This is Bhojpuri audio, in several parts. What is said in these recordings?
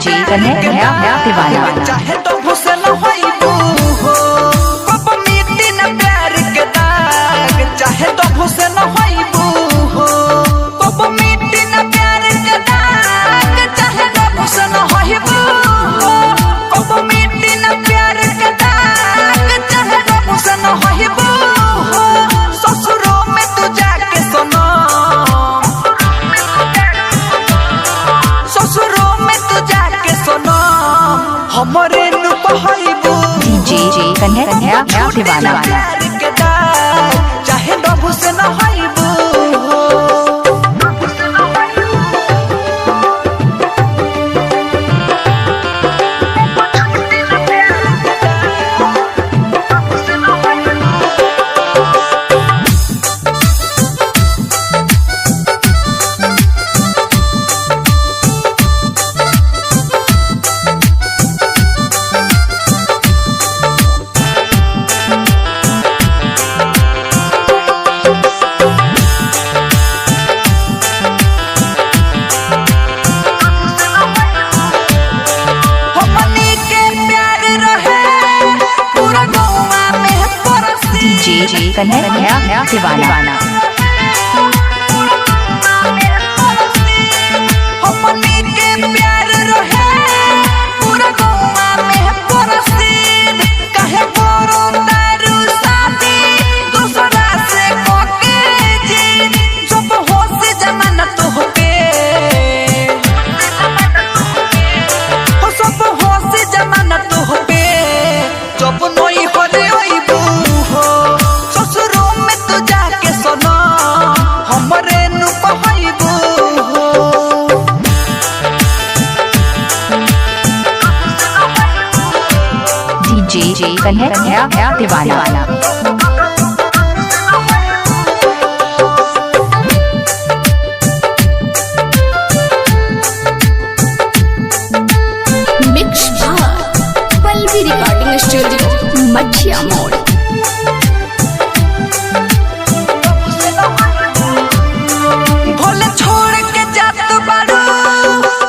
डीजे कन्हैया दीवाना चाहे तो घुसे न होइबू हो कब मिट्टी न प्यार के दाग चाहे तो घुसे न होइबू हो कब मिट्टी न प्यार के दाग चाहे तो घुसे न होइबू हो कब मिट्टी न प्यार के दाग चाहे तो घुसे न होइबू हो ससुरों में तू जाके सुनो ससुरों में तू जाके सुनो हमरे नु कहइबू डीजे कन्हैया दीवाना चाहे बाबू से न होइबू डीजे कन्हैया दीवाना हमनी के प्यार रहे पूरा गौवा में परस्तीन कहे बोरो दारू शादी दूसरा से कोके जी जब होश जमाना तो होके हो सब होश जमाना तो होके जब नई होले ओइबू हो ससुरों में तू जाके सुनो हमरे नु कहइबू हो डीजे कन्हैया दीवाना मिक्स पल्लवी रिकॉर्डिंग स्टूडियो मछिया मोड़ भोले छोड़ के जात बाड़ू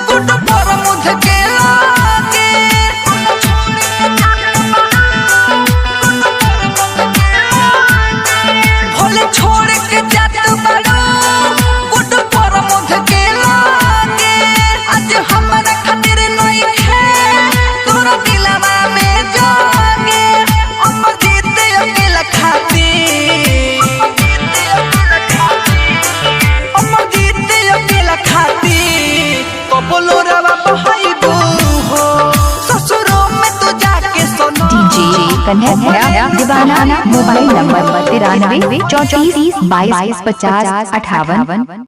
गुड पर मुध के लागे भोले छोड़ के जात बाड़ू गुड पर मुध के लागे आज हमरा खातिर नहीं खे तोरा दिलवा में जागे अमर जीत अकेला खाती अमर जीत अकेला खाती कबलो रवा बहाइबू हो ससुरों में तू जाके सुनो डीजे कन्हैया दीवाना मोबाइल नंबर 93 34 22 50 58